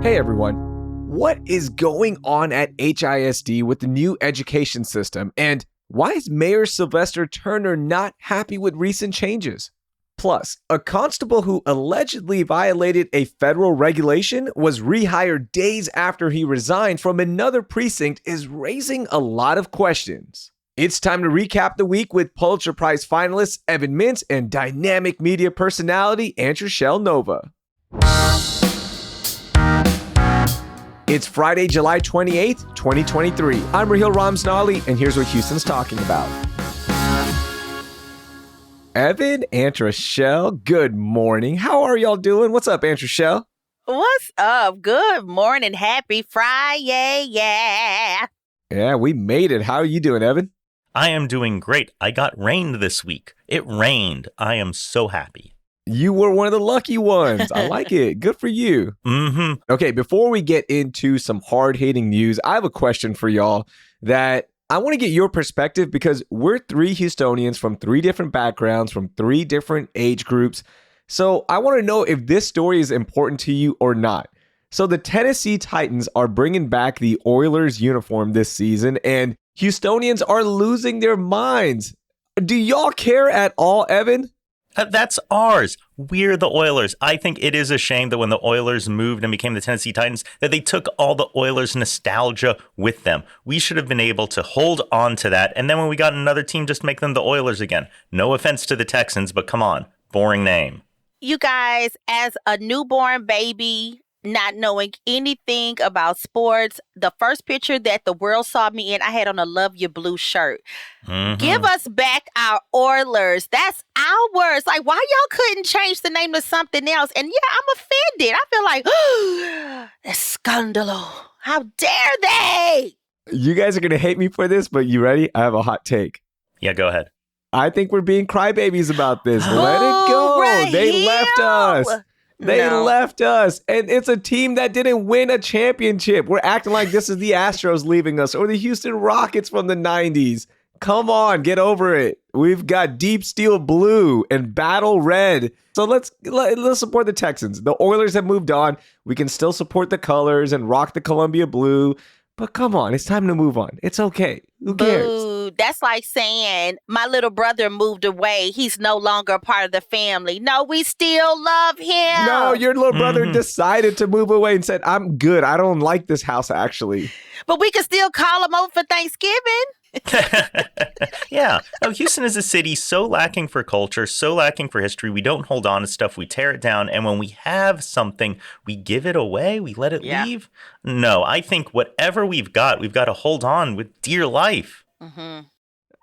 Hey everyone, what is going on at HISD with the new education system, and why is Mayor Sylvester Turner not happy with recent changes? Plus, a constable who allegedly violated a federal regulation was rehired days after he resigned from another precinct is raising a lot of questions. It's time to recap the week with Pulitzer Prize finalist Evan Mintz and dynamic media personality Antréchelle Nova. It's Friday, July 28th, 2023. I'm Raheel Ramzanali, and here's what Houston's talking about. Evan, Antréchelle, good morning. How are y'all doing? What's up, Antréchelle? What's up? Good morning. Happy Friday. Yeah, we made it. How are you doing, Evan? I am doing great. I got rained this week. It rained. I am so happy. You were one of the lucky ones. I like it. Good for you. Mm-hmm. Okay, before we get into some hard-hitting news, I have a question for y'all that I want to get your perspective because we're three Houstonians from three different backgrounds, from three different age groups. So I want to know if this story is important to you or not. So the Tennessee Titans are bringing back the Oilers uniform this season, and Houstonians are losing their minds. Do y'all care at all, Evan? That's ours. We're the Oilers. I think it is a shame that when the Oilers moved and became the Tennessee Titans, that they took all the Oilers nostalgia with them. We should have been able to hold on to that. And then when we got another team, just make them the Oilers again. No offense to the Texans, but come on. Boring name. You guys, as a newborn baby, not knowing anything about sports, the first picture that the world saw me in, I had on a Love You Blue shirt. Mm-hmm. Give us back our Oilers. That's ours. Like, why y'all couldn't change the name to something else? And yeah, I'm offended. I feel like, that's scandalo. How dare they? You guys are going to hate me for this, but you ready? I have a hot take. Yeah, go ahead. I think we're being crybabies about this. Let it go. Raheel. They left us. They No. left us. And it's a team that didn't win a championship. We're acting like this is the Astros leaving us or the Houston Rockets from the 90s. Come on, get over it. We've got deep steel blue and battle red. So let's support the Texans. The Oilers have moved on. We can still support the colors and rock the Columbia blue. But come on, it's time to move on. It's okay. Who cares? Boo. That's like saying my little brother moved away. He's no longer a part of the family. No, we still love him. No, your little brother decided to move away and said, I'm good. I don't like this house, actually. But we can still call him over for Thanksgiving. Yeah. Oh, Houston is a city so lacking for culture, so lacking for history. We don't hold on to stuff. We tear it down. And when we have something, we give it away. We let it leave. No, I think whatever we've got to hold on with dear life. Mm-hmm.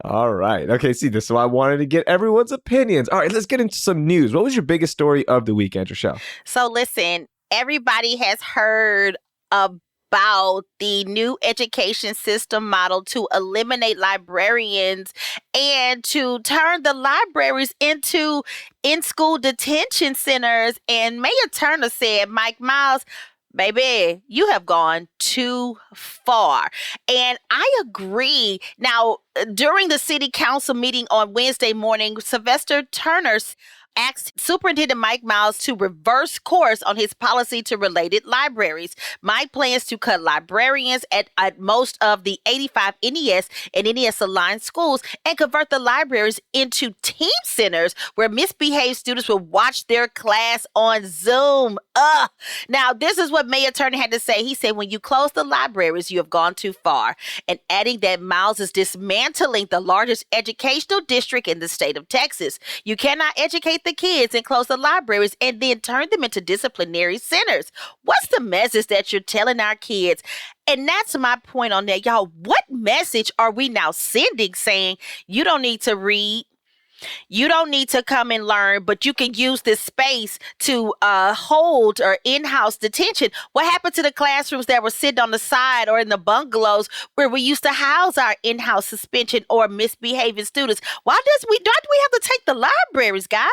All right. Okay, see, this is why I wanted to get everyone's opinions. All right, let's get into some news. What was your biggest story of the week, Antréchelle? So listen, everybody has heard about the new education system model to eliminate librarians and to turn the libraries into in-school detention centers. And Mayor Turner said, Mike Miles, baby, you have gone too far. And I agree. Now, during the city council meeting on Wednesday morning, Sylvester Turner asked Superintendent Mike Miles to reverse course on his policy to related libraries. Mike plans to cut librarians at most of the 85 NES and NES-aligned schools and convert the libraries into team centers where misbehaved students will watch their class on Zoom. Now, this is what Mayor Turner had to say. He said, when you close the libraries, you have gone too far. And adding that Miles is dismantling the largest educational district in the state of Texas. You cannot educate the kids and close the libraries and then turn them into disciplinary centers. What's the message that you're telling our kids? And that's my point on that, y'all. What message are we now sending saying you don't need to read? You don't need to come and learn, but you can use this space to hold or in-house detention. What happened to the classrooms that were sitting on the side or in the bungalows where we used to house our in-house suspension or misbehaving students? Why do we have to take the libraries, guys?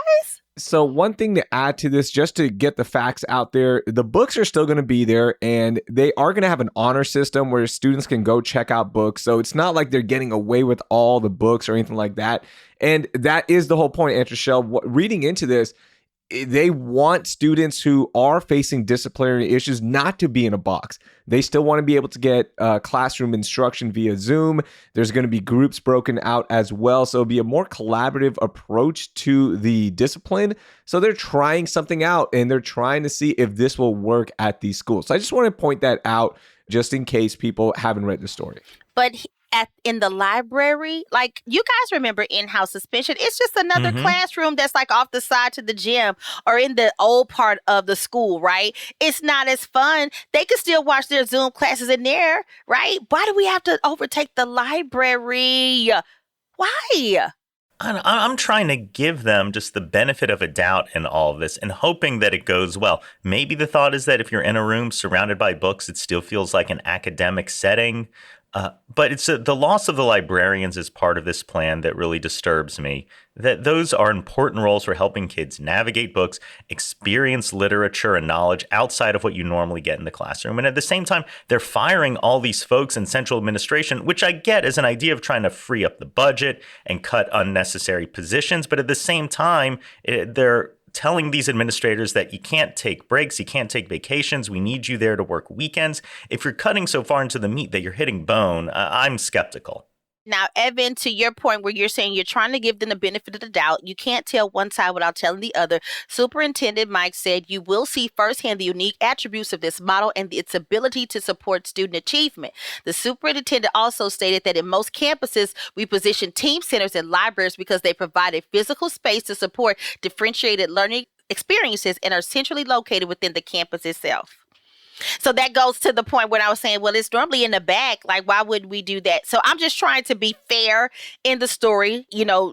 So one thing to add to this, just to get the facts out there, the books are still going to be there, and they are going to have an honor system where students can go check out books. So it's not like they're getting away with all the books or anything like that. And that is the whole point, Antréchelle. Reading into this, they want students who are facing disciplinary issues not to be in a box. They still want to be able to get classroom instruction via Zoom. There's going to be groups broken out as well. So it'll be a more collaborative approach to the discipline. So they're trying something out and they're trying to see if this will work at these schools. So I just want to point that out just in case people haven't read the story. But in the library, like, you guys remember in-house suspension? It's just another classroom that's like off the side to the gym or in the old part of the school, right? It's not as fun. They can still watch their Zoom classes in there, right? Why do we have to overtake the library? Why? I'm trying to give them just the benefit of a doubt in all of this and hoping that it goes well. Maybe the thought is that if you're in a room surrounded by books, it still feels like an academic setting. But it's the loss of the librarians is part of this plan that really disturbs me. That those are important roles for helping kids navigate books, experience literature and knowledge outside of what you normally get in the classroom. And at the same time, they're firing all these folks in central administration, which I get as an idea of trying to free up the budget and cut unnecessary positions. But at the same time, they're telling these administrators that you can't take breaks, you can't take vacations, we need you there to work weekends. If you're cutting so far into the meat that you're hitting bone, I'm skeptical. Now, Evan, to your point where you're saying you're trying to give them the benefit of the doubt, you can't tell one side without telling the other. Superintendent Mike said you will see firsthand the unique attributes of this model and its ability to support student achievement. The superintendent also stated that in most campuses, we position team centers and libraries because they provide a physical space to support differentiated learning experiences and are centrally located within the campus itself. So that goes to the point when I was saying, well, it's normally in the back. Like, why wouldn't we do that? So I'm just trying to be fair in the story,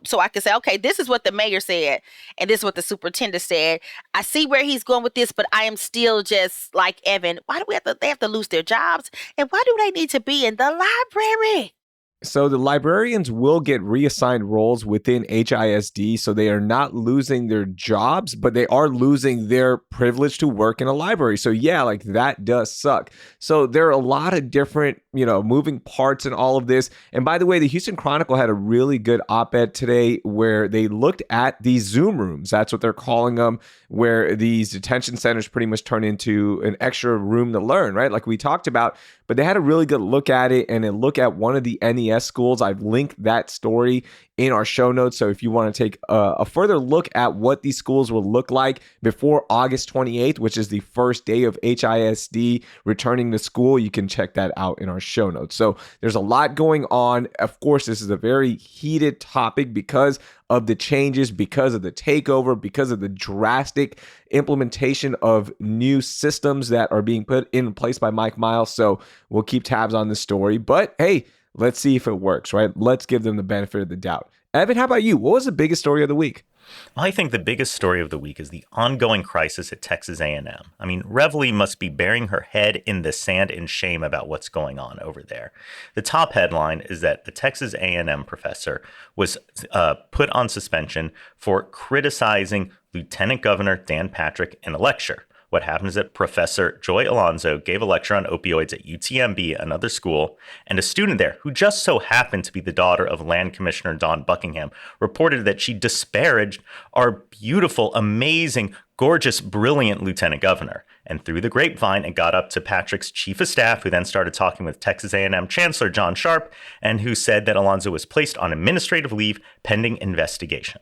so I can say, okay, this is what the mayor said and this is what the superintendent said. I see where he's going with this, but I am still just like Evan. Why do they have to lose their jobs? And why do they need to be in the library? So the librarians will get reassigned roles within HISD, so they are not losing their jobs, but they are losing their privilege to work in a library. So yeah, like that does suck. So there are a lot of different, moving parts in all of this. And by the way, the Houston Chronicle had a really good op-ed today where they looked at these Zoom rooms. That's what they're calling them, where these detention centers pretty much turn into an extra room to learn, right? Like we talked about. But they had a really good look at it and a look at one of the NES schools. I've linked that story in our show notes. So if you want to take a further look at what these schools will look like before August 28th, which is the first day of HISD returning to school, you can check that out in our show notes. So there's a lot going on. Of course, this is a very heated topic because of the changes, because of the takeover, because of the drastic implementation of new systems that are being put in place by Mike Miles. So we'll keep tabs on this story. But hey, let's see if it works, right? Let's give them the benefit of the doubt. Evan, how about you? What was the biggest story of the week? I think the biggest story of the week is the ongoing crisis at Texas A&M. I mean, Reveille must be burying her head in the sand in shame about what's going on over there. The top headline is that the Texas A&M professor was put on suspension for criticizing Lieutenant Governor Dan Patrick in a lecture. What happened is that Professor Joy Alonzo gave a lecture on opioids at UTMB, another school, and a student there, who just so happened to be the daughter of Land Commissioner Don Buckingham, reported that she disparaged our beautiful, amazing, gorgeous, brilliant Lieutenant Governor. And through the grapevine, it got up to Patrick's chief of staff, who then started talking with Texas A&M Chancellor John Sharp, and who said that Alonzo was placed on administrative leave pending investigation.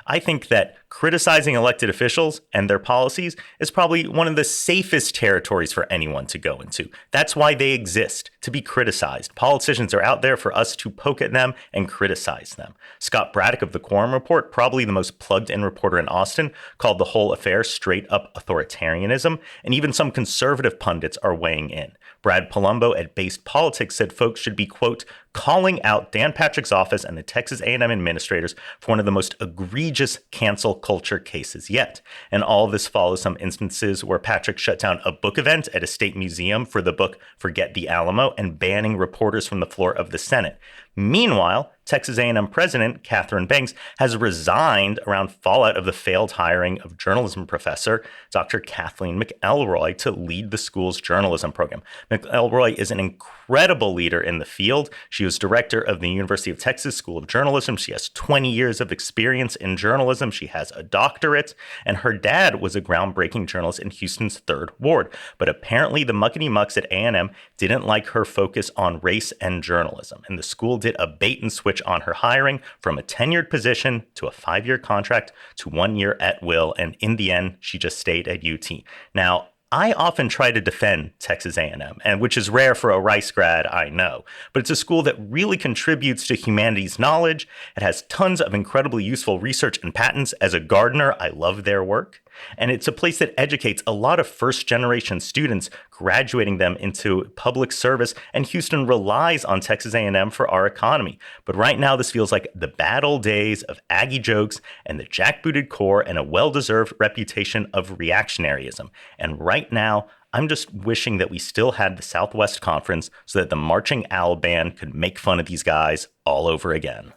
I think that criticizing elected officials and their policies is probably one of the safest territories for anyone to go into. That's why they exist, to be criticized. Politicians are out there for us to poke at them and criticize them. Scott Braddock of the Quorum Report, probably the most plugged-in reporter in Austin, called the whole affair straight-up authoritarianism, and even some conservative pundits are weighing in. Brad Palumbo at Based Politics said folks should be, quote, calling out Dan Patrick's office and the Texas A&M administrators for one of the most egregious cancel culture cases yet. And all of this follows some instances where Patrick shut down a book event at a state museum for the book Forget the Alamo and banning reporters from the floor of the Senate. Meanwhile, Texas A&M president Catherine Banks has resigned around fallout of the failed hiring of journalism professor Dr. Kathleen McElroy to lead the school's journalism program. McElroy is an incredible leader in the field. She was director of the University of Texas School of Journalism. She has 20 years of experience in journalism. She has a doctorate, and her dad was a groundbreaking journalist in Houston's 3rd Ward. But apparently the muckety-mucks at A&M didn't like her focus on race and journalism, and the school did a bait and switch on her hiring from a tenured position to a 5-year contract to 1 year at will. And in the end, she just stayed at UT. Now, I often try to defend Texas A&M, and which is rare for a Rice grad, I know. But it's a school that really contributes to humanities knowledge. It has tons of incredibly useful research and patents. As a gardener, I love their work. And it's a place that educates a lot of first-generation students, graduating them into public service. And Houston relies on Texas A&M for our economy. But right now, this feels like the bad old days of Aggie jokes and the jackbooted core and a well-deserved reputation of reactionaryism. And right now, I'm just wishing that we still had the Southwest Conference so that the Marching Owl Band could make fun of these guys all over again.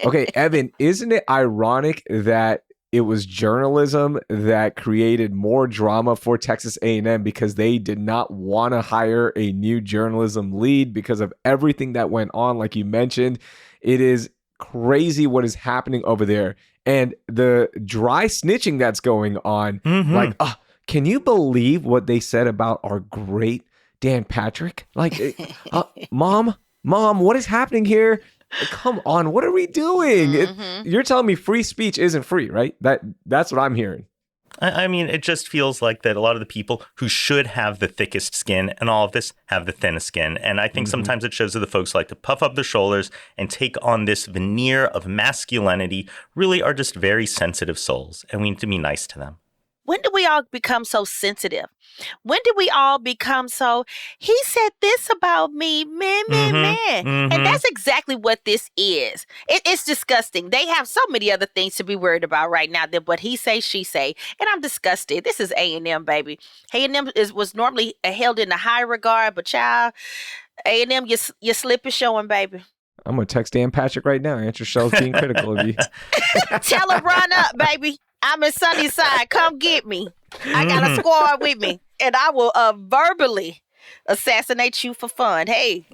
Okay, Evan, isn't it ironic that it was journalism that created more drama for Texas A&M because they did not want to hire a new journalism lead because of everything that went on, like you mentioned? It is crazy what is happening over there. And the dry snitching that's going on, can you believe what they said about our great Dan Patrick? Like, Mom, what is happening here? Come on, what are we doing? You're telling me free speech isn't free, right? That's what I'm hearing. I mean, it just feels like that a lot of the people who should have the thickest skin and all of this have the thinnest skin. And I think sometimes it shows that the folks like to puff up their shoulders and take on this veneer of masculinity really are just very sensitive souls, and we need to be nice to them. When did we all become so sensitive? When did we all become so, he said this about me, man. And that's exactly what this is. It's disgusting. They have so many other things to be worried about right now than what he say, she say. And I'm disgusted. This is A&M, baby. A&M was normally held in a high regard, but child, A&M, your slip is showing, baby. I'm going to text Dan Patrick right now. Antréchelle's being critical of you. Tell him run up, baby. I'm in Sunnyside. Come get me. I got a squad with me, and I will verbally assassinate you for fun. Hey.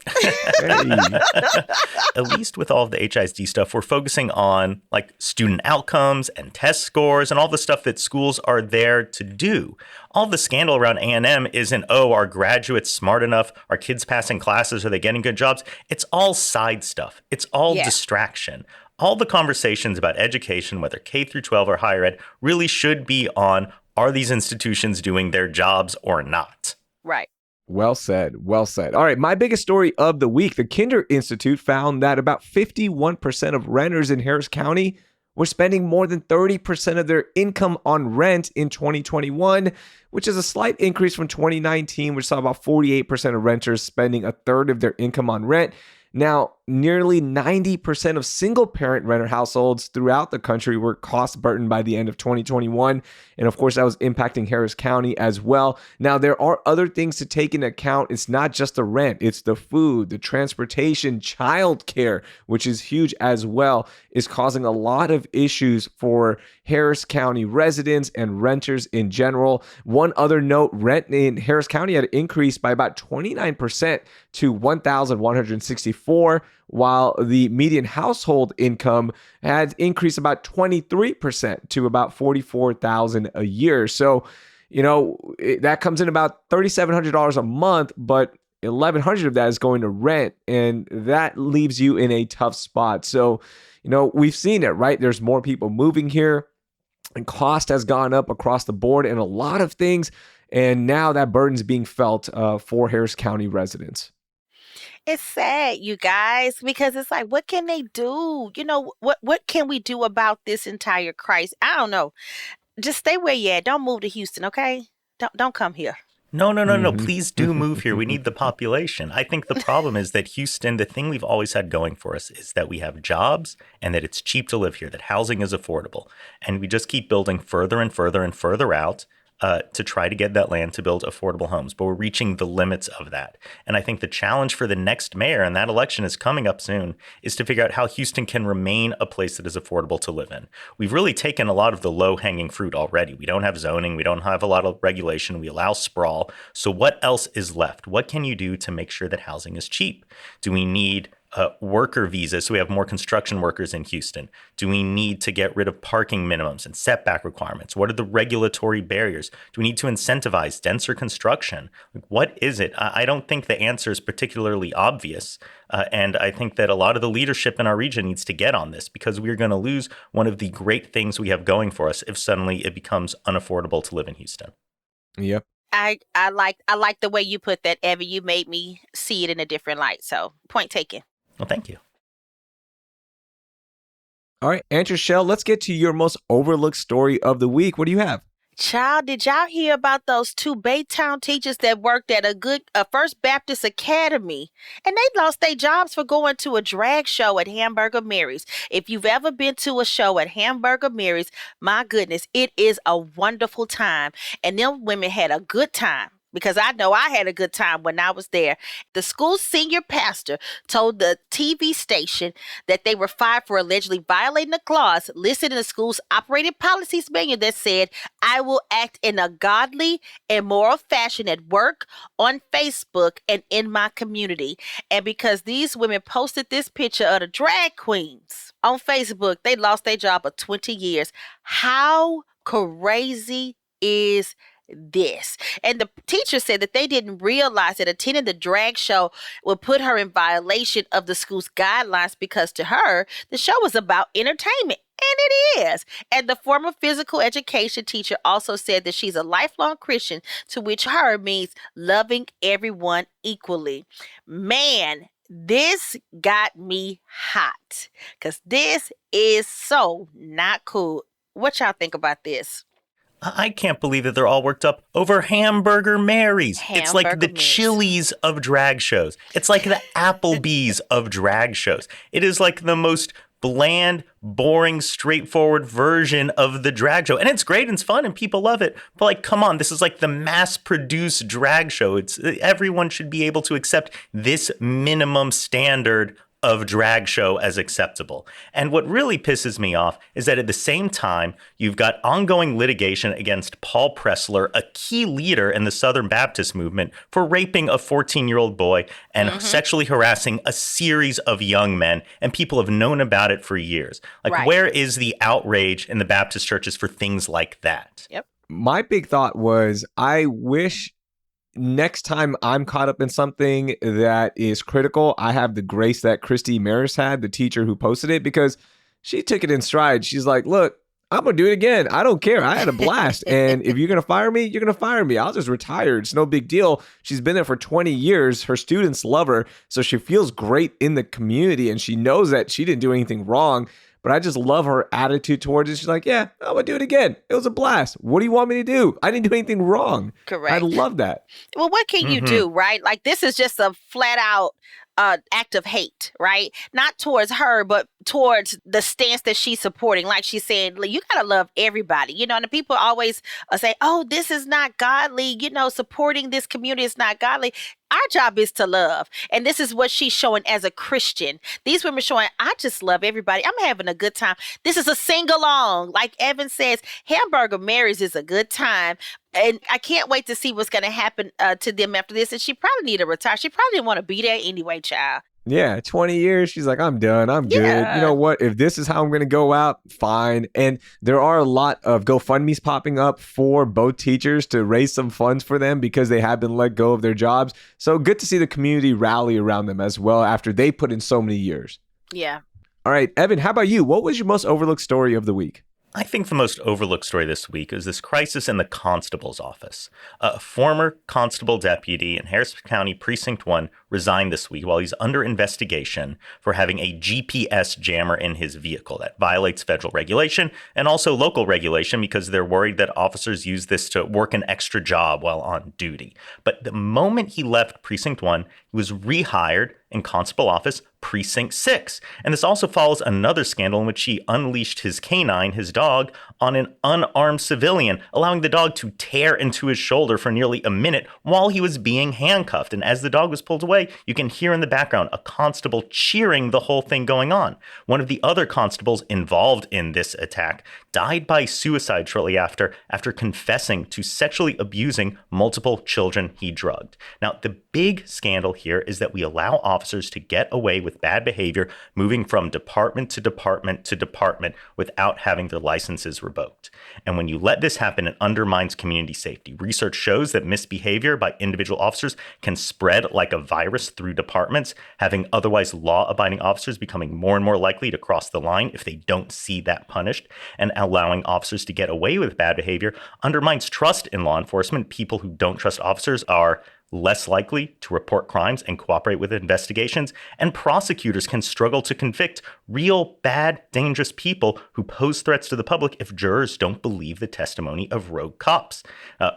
At least with all of the HISD stuff, we're focusing on like student outcomes and test scores and all the stuff that schools are there to do. All the scandal around A&M isn't, are graduates smart enough? Are kids passing classes? Are they getting good jobs? It's all side stuff. It's all distraction. All the conversations about education, whether K through 12 or higher ed, really should be on, are these institutions doing their jobs or not? Right. Well said. Well said. All right. My biggest story of the week, the Kinder Institute found that about 51% of renters in Harris County were spending more than 30% of their income on rent in 2021, which is a slight increase from 2019, which saw about 48% of renters spending a third of their income on rent. Now, nearly 90% of single-parent renter households throughout the country were cost-burdened by the end of 2021. And of course, that was impacting Harris County as well. Now, there are other things to take into account. It's not just the rent. It's the food, the transportation, childcare, which is huge as well, is causing a lot of issues for Harris County residents and renters in general. One other note, rent in Harris County had increased by about 29% to $1,164, while the median household income had increased about 23% to about $44,000 a year. So, that comes in about $3,700 a month, but $1,100 of that is going to rent, and that leaves you in a tough spot. So, we've seen it, right? There's more people moving here, and cost has gone up across the board in a lot of things, and now that burden's being felt for Harris County residents. It's sad, you guys, because it's like, what can they do? What can we do about this entire crisis? I don't know. Just stay where you at. Don't move to Houston, okay? Don't come here. No. Please do move here. We need the population. I think the problem is that Houston, the thing we've always had going for us is that we have jobs and that it's cheap to live here, that housing is affordable. And we just keep building further and further and further out. to try to get that land to build affordable homes. But we're reaching the limits of that. And I think the challenge for the next mayor, and that election is coming up soon, is to figure out how Houston can remain a place that is affordable to live in. We've really taken a lot of the low-hanging fruit already. We don't have zoning. We don't have a lot of regulation. We allow sprawl. So what else is left? What can you do to make sure that housing is cheap? Do we need worker visas so we have more construction workers in Houston? Do we need to get rid of parking minimums and setback requirements? What are the regulatory barriers? Do we need to incentivize denser construction? What is it? I don't think the answer is particularly obvious. And I think that a lot of the leadership in our region needs to get on this, because we're going to lose one of the great things we have going for us if suddenly it becomes unaffordable to live in Houston. Yep. I like the way you put that, Evan. You made me see it in a different light. So point taken. Well, thank you. All right, Antréchelle, let's get to your most overlooked story of the week. What do you have? Child, did y'all hear about those two Baytown teachers that worked at a First Baptist Academy? And they lost their jobs for going to a drag show at Hamburger Mary's. If you've ever been to a show at Hamburger Mary's, my goodness, it is a wonderful time. And them women had a good time, because I know I had a good time when I was there. The school's senior pastor told the TV station that they were fired for allegedly violating a clause listed in the school's operating policies manual that said, "I will act in a godly and moral fashion at work, on Facebook, and in my community." And because these women posted this picture of the drag queens on Facebook, they lost their job of 20 years. How crazy is this? And the teacher said that they didn't realize that attending the drag show would put her in violation of the school's guidelines, because to her, the show was about entertainment. And it is. And the former physical education teacher also said that she's a lifelong Christian, to which her means loving everyone equally. Man, this got me hot, because this is so not cool. What y'all think about this? I can't believe that they're all worked up over Hamburger Mary's. It's like the Mary's. Chili's of drag shows. It's like the Applebee's of drag shows. It is like the most bland, boring, straightforward version of the drag show. And it's great and it's fun and people love it. But like, come on, this is like the mass-produced drag show. Everyone should be able to accept this minimum standard of drag show as acceptable. And what really pisses me off is that at the same time, you've got ongoing litigation against Paul Pressler, a key leader in the Southern Baptist movement, for raping a 14-year-old boy and sexually harassing a series of young men. And people have known about it for years. Like, Right. Where is the outrage in the Baptist churches for things like that? Yep. My big thought was, I wish next time I'm caught up in something that is critical, I have the grace that Christy Maris had, the teacher who posted it, because she took it in stride. She's like, look, I'm going to do it again. I don't care. I had a blast. And if you're going to fire me, you're going to fire me. I'll just retire. It's no big deal. She's been there for 20 years. Her students love her. So she feels great in the community, and she knows that she didn't do anything wrong. But I just love her attitude towards it. She's like, yeah, I'm going to do it again. It was a blast. What do you want me to do? I didn't do anything wrong. Correct. I love that. Well, what can you do, right? Like, this is just a flat out act of hate, right? Not towards her, but towards the stance that she's supporting. Like she's saying, you got to love everybody, you know, and the people always say, oh, this is not godly, you know, supporting this community is not godly. Our job is to love. And this is what she's showing as a Christian. These women showing, I just love everybody. I'm having a good time. This is a sing-along. Like Evan says, Hamburger Mary's is a good time. And I can't wait to see what's going to happen to them after this. And she probably need to retire. She probably didn't want to be there anyway, child. Yeah, 20 years. She's like, I'm done. I'm good. You know what? If this is how I'm going to go out, fine. And there are a lot of GoFundMe's popping up for both teachers to raise some funds for them because they have been let go of their jobs. So good to see the community rally around them as well after they put in so many years. Yeah. All right, Evan, how about you? What was your most overlooked story of the week? I think the most overlooked story this week is this crisis in the constable's office. A former constable deputy in Harris County Precinct 1 resigned this week while he's under investigation for having a GPS jammer in his vehicle that violates federal regulation and also local regulation because they're worried that officers use this to work an extra job while on duty. But the moment he left Precinct 1, he was rehired in constable office Precinct 6. And this also follows another scandal in which he unleashed his canine, his dog, on an unarmed civilian, allowing the dog to tear into his shoulder for nearly a minute while he was being handcuffed. And as the dog was pulled away, you can hear in the background a constable cheering the whole thing going on. One of the other constables involved in this attack died by suicide shortly after confessing to sexually abusing multiple children he drugged. Now, the big scandal here is that we allow officers to get away with bad behavior, moving from department to department to department without having their licenses revoked. And when you let this happen, it undermines community safety. Research shows that misbehavior by individual officers can spread like a virus through departments, having otherwise law-abiding officers becoming more and more likely to cross the line if they don't see that punished. And allowing officers to get away with bad behavior undermines trust in law enforcement. People who don't trust officers are less likely to report crimes and cooperate with investigations, and prosecutors can struggle to convict real bad, dangerous people who pose threats to the public if jurors don't believe the testimony of rogue cops.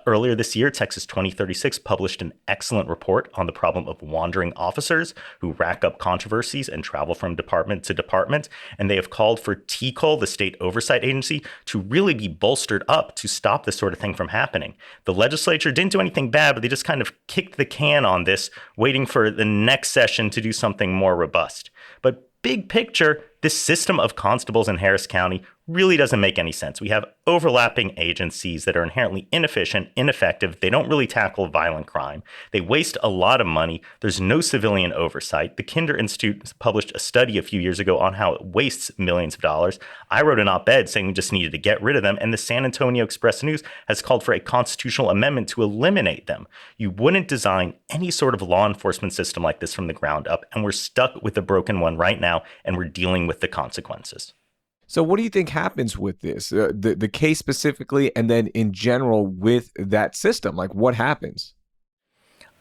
Earlier this year, Texas 2036 published an excellent report on the problem of wandering officers who rack up controversies and travel from department to department, and they have called for TCOL, the state oversight agency, to really be bolstered up to stop this sort of thing from happening. The legislature didn't do anything bad, but they just kind of kicked the can on this, waiting for the next session to do something more robust. But big picture, this system of constables in Harris County really doesn't make any sense. We have overlapping agencies that are inherently inefficient, ineffective. They don't really tackle violent crime. They waste a lot of money. There's no civilian oversight. The Kinder Institute published a study a few years ago on how it wastes millions of dollars. I wrote an op-ed saying we just needed to get rid of them, and the San Antonio Express-News has called for a constitutional amendment to eliminate them. You wouldn't design any sort of law enforcement system like this from the ground up, and we're stuck with a broken one right now, and we're dealing with the consequences. So what do you think happens with this, the case specifically, and then in general with that system? Like, what happens?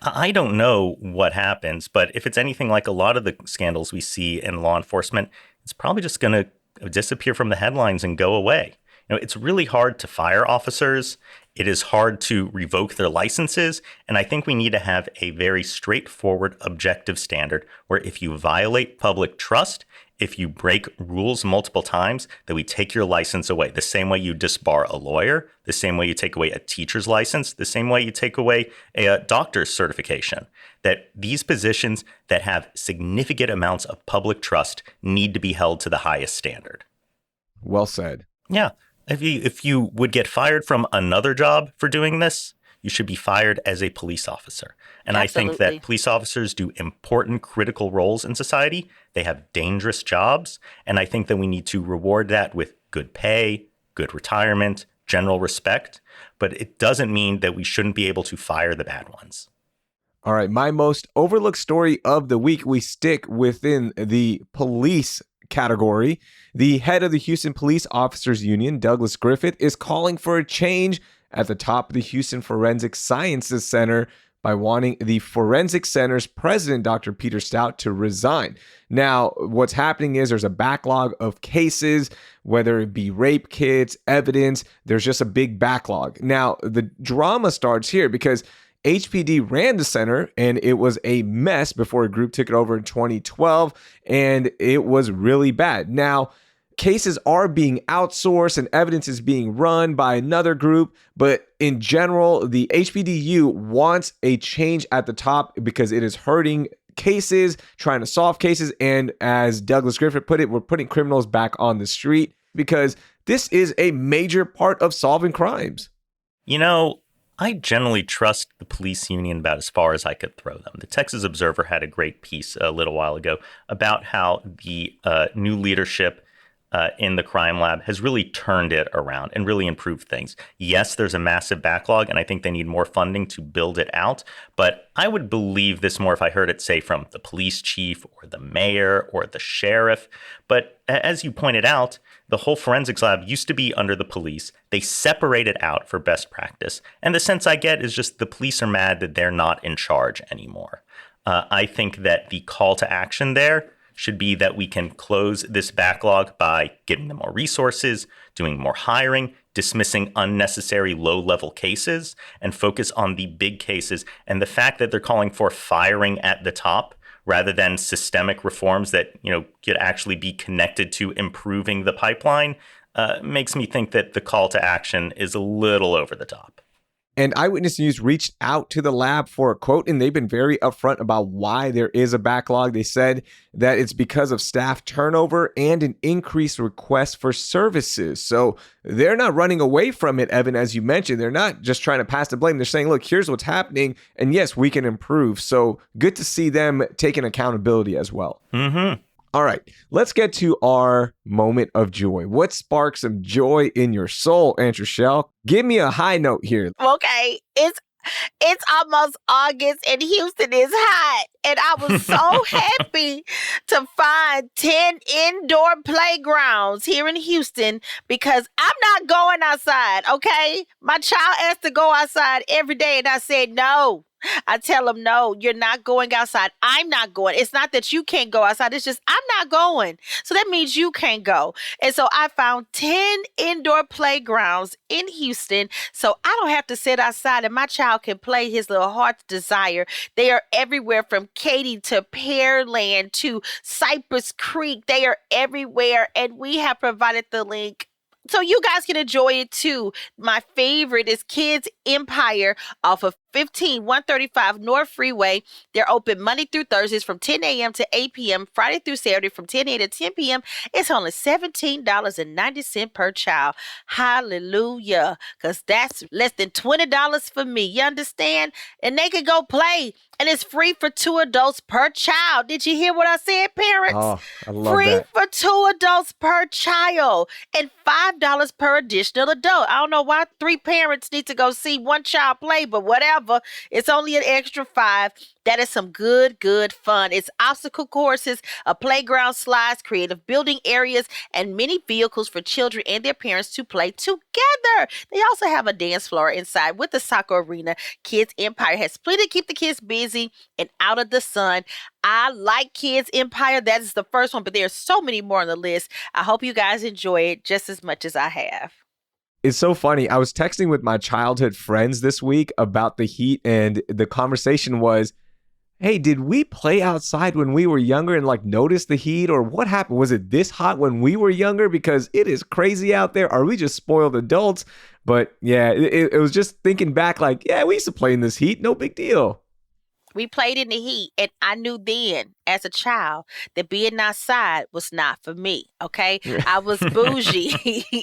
I don't know what happens, but if it's anything like a lot of the scandals we see in law enforcement, it's probably just going to disappear from the headlines and go away. It's really hard to fire officers. It is hard to revoke their licenses. And I think we need to have a very straightforward, objective standard where if you violate public trust, if you break rules multiple times, that we take your license away. The same way you disbar a lawyer, the same way you take away a teacher's license, the same way you take away a doctor's certification. That these positions that have significant amounts of public trust need to be held to the highest standard. Well said. Yeah. If you would get fired from another job for doing this, you should be fired as a police officer. And Absolutely. I think that police officers do important, critical roles in society. They have dangerous jobs. And I think that we need to reward that with good pay, good retirement, general respect. But it doesn't mean that we shouldn't be able to fire the bad ones. All right, my most overlooked story of the week, we stick within the police category. The head of the Houston Police Officers Union, Douglas Griffith, is calling for a change at the top of the Houston Forensic Sciences Center by wanting the Forensic Center's president, Dr. Peter Stout, to resign. Now, what's happening is there's a backlog of cases, whether it be rape kits, evidence, there's just a big backlog. Now, the drama starts here because HPD ran the center and it was a mess before a group took it over in 2012, and it was really bad. Now, cases are being outsourced and evidence is being run by another group, but in general, the HPDU wants a change at the top because it is hurting cases, trying to solve cases, and as Douglas Griffith put it, we're putting criminals back on the street because this is a major part of solving crimes. I generally trust the police union about as far as I could throw them. The Texas Observer had a great piece a little while ago about how the new leadership in the crime lab has really turned it around and really improved things. Yes, there's a massive backlog, and I think they need more funding to build it out. But I would believe this more if I heard it, say, from the police chief or the mayor or the sheriff. But as you pointed out, the whole forensics lab used to be under the police. They separated out for best practice. And the sense I get is just the police are mad that they're not in charge anymore. I think that the call to action there should be that we can close this backlog by giving them more resources, doing more hiring, dismissing unnecessary low-level cases, and focus on the big cases. And the fact that they're calling for firing at the top rather than systemic reforms that, could actually be connected to improving the pipeline, makes me think that the call to action is a little over the top. And Eyewitness News reached out to the lab for a quote, and they've been very upfront about why there is a backlog. They said that it's because of staff turnover and an increased request for services. So they're not running away from it, Evan, as you mentioned. They're not just trying to pass the blame. They're saying, look, here's what's happening, and yes, we can improve. So good to see them taking accountability as well. Mm-hmm. All right, let's get to our moment of joy. What sparks some joy in your soul, Antréchelle? Give me a high note here. Okay, it's almost August and Houston is hot. And I was so happy to find 10 indoor playgrounds here in Houston because I'm not going outside, okay? My child asked to go outside every day and I said no. I tell them, no, you're not going outside. I'm not going. It's not that you can't go outside. It's just I'm not going. So that means you can't go. And so I found 10 indoor playgrounds in Houston so I don't have to sit outside and my child can play his little heart's desire. They are everywhere from Katy to Pearland to Cypress Creek. They are everywhere. And we have provided the link so you guys can enjoy it too. My favorite is Kids Empire off of 15135 North Freeway. They're open Monday through Thursdays from 10 a.m. to 8 p.m. Friday through Saturday from 10 a.m. to 10 p.m. It's only $17.90 per child. Hallelujah. Because that's less than $20 for me. You understand? And they can go play. And it's free for 2 adults per child. Did you hear what I said, parents? Oh, I love free that. for 2 adults per child and $5 per additional adult. I don't know why 3 parents need to go see 1 child play, but whatever. It's only an extra $5. That is some good fun. It's obstacle courses, a playground slides, creative building areas, and many vehicles for children and their parents to play together. They also have a dance floor inside with a soccer arena. Kids Empire has plenty to keep the kids busy and out of the sun. I like Kids Empire. That is the first one, but there are so many more on the list. I hope you guys enjoy it just as much as I have. It's so funny. I was texting with my childhood friends this week about the heat, and the conversation was, hey, did we play outside when we were younger and notice the heat, or what happened? Was it this hot when we were younger? Because it is crazy out there. Are we just spoiled adults? But yeah, it was just thinking back we used to play in this heat. No big deal. We played in the heat, and I knew then, as a child, that being outside was not for me, okay? I was bougie.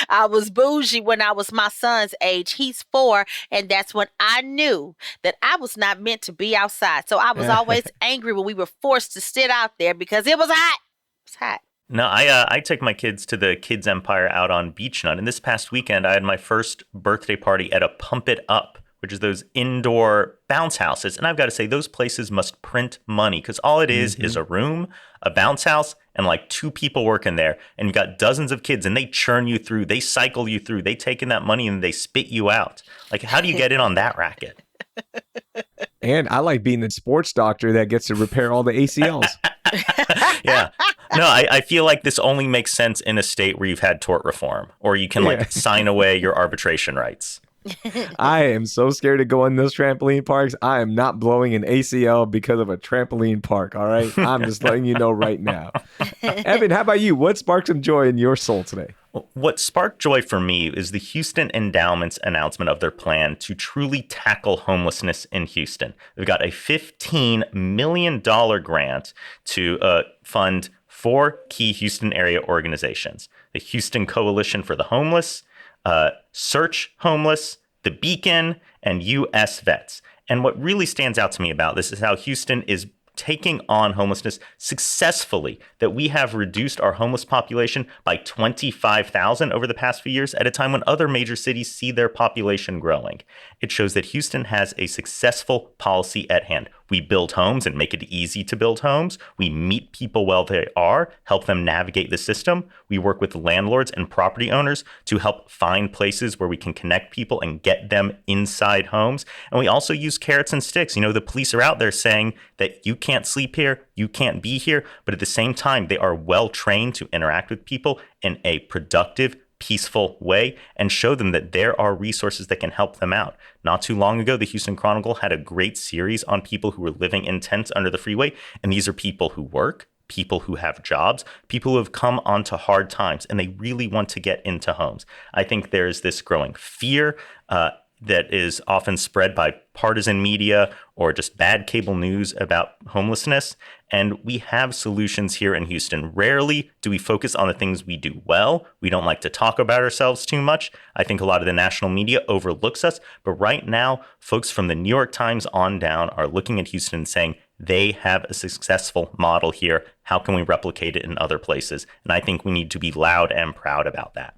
I was bougie when I was my son's age. He's 4, and that's when I knew that I was not meant to be outside. So I was always angry when we were forced to sit out there because it was hot. It was hot. No, I took my kids to the Kids Empire out on Beach Nut, and this past weekend I had my first birthday party at a Pump It Up, which is those indoor bounce houses. And I've got to say, those places must print money because all it is a room, a bounce house, and 2 people working there. And you've got dozens of kids, and they churn you through. They cycle you through. They take in that money, and they spit you out. How do you get in on that racket? And I like being the sports doctor that gets to repair all the ACLs. Yeah. No, I feel like this only makes sense in a state where you've had tort reform, or you can sign away your arbitration rights. I am so scared to go in those trampoline parks. I am not blowing an ACL because of a trampoline park, all right? I'm just letting you know right now. Evan, how about you? What sparked some joy in your soul today? What sparked joy for me is the Houston Endowment's announcement of their plan to truly tackle homelessness in Houston. They've got a $15 million grant to fund 4 key Houston area organizations: the Houston Coalition for the Homeless, Search Homeless, The Beacon, and U.S. Vets. And what really stands out to me about this is how Houston is taking on homelessness successfully, that we have reduced our homeless population by 25,000 over the past few years at a time when other major cities see their population growing. It shows that Houston has a successful policy at hand. We build homes and make it easy to build homes. We meet people where they are, help them navigate the system. We work with landlords and property owners to help find places where we can connect people and get them inside homes. And we also use carrots and sticks. The police are out there saying that you can't sleep here, you can't be here, but at the same time, they are well trained to interact with people in a productive, peaceful way and show them that there are resources that can help them out. Not too long ago, the Houston Chronicle had a great series on people who were living in tents under the freeway. And these are people who work, people who have jobs, people who have come onto hard times, and they really want to get into homes. I think there's this growing fear that is often spread by partisan media or just bad cable news about homelessness. And we have solutions here in Houston. Rarely do we focus on the things we do well. We don't like to talk about ourselves too much. I think a lot of the national media overlooks us. But right now, folks from the New York Times on down are looking at Houston and saying they have a successful model here. How can we replicate it in other places? And I think we need to be loud and proud about that.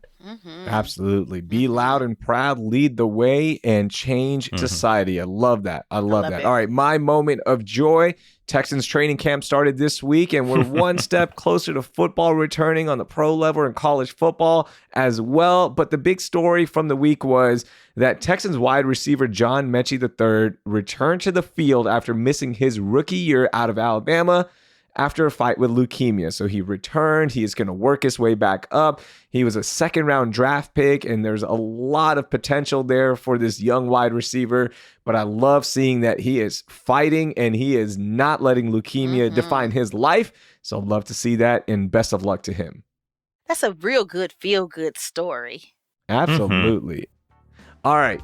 Absolutely. Be loud and proud, lead the way, and change society. I love that. I love that. it. All right, my moment of joy. Texans training camp started this week, and we're one step closer to football returning on the pro level and college football as well. But the big story from the week was that Texans wide receiver John Mechie III returned to the field after missing his rookie year out of Alabama after a fight with leukemia. So he returned. He is going to work his way back up. He was a second-round draft pick, and there's a lot of potential there for this young wide receiver. But I love seeing that he is fighting, and he is not letting leukemia define his life. So I'd love to see that, and best of luck to him. That's a real good, feel-good story. Absolutely. All right.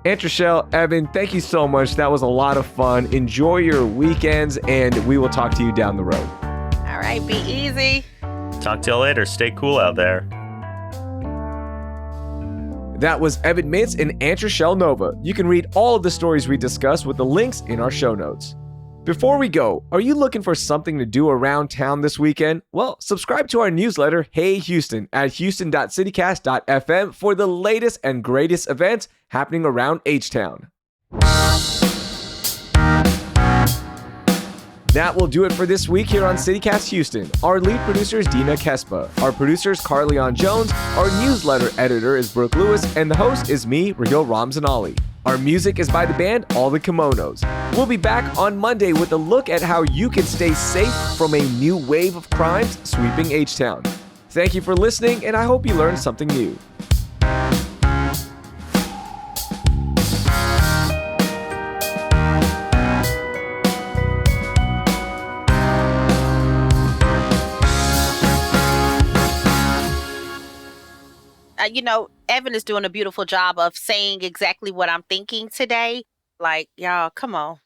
Antréchelle, Evan, thank you so much. That was a lot of fun. Enjoy your weekends, and we will talk to you down the road. All right, be easy. Talk to y'all later. Stay cool out there. That was Evan Mintz and Antréchelle Nova. You can read all of the stories we discussed with the links in our show notes. Before we go, are you looking for something to do around town this weekend? Well, subscribe to our newsletter, Hey Houston, at houston.citycast.fm for the latest and greatest events happening around H-Town. That will do it for this week here on CityCast Houston. Our lead producer is Dina Kespa. Our producer is Carleon Jones. Our newsletter editor is Brooke Lewis. And the host is me, Raheel Ramzanali. Our music is by the band All the Kimonos. We'll be back on Monday with a look at how you can stay safe from a new wave of crimes sweeping H-Town. Thank you for listening, and I hope you learned something new. Evan is doing a beautiful job of saying exactly what I'm thinking today. Like, y'all, come on.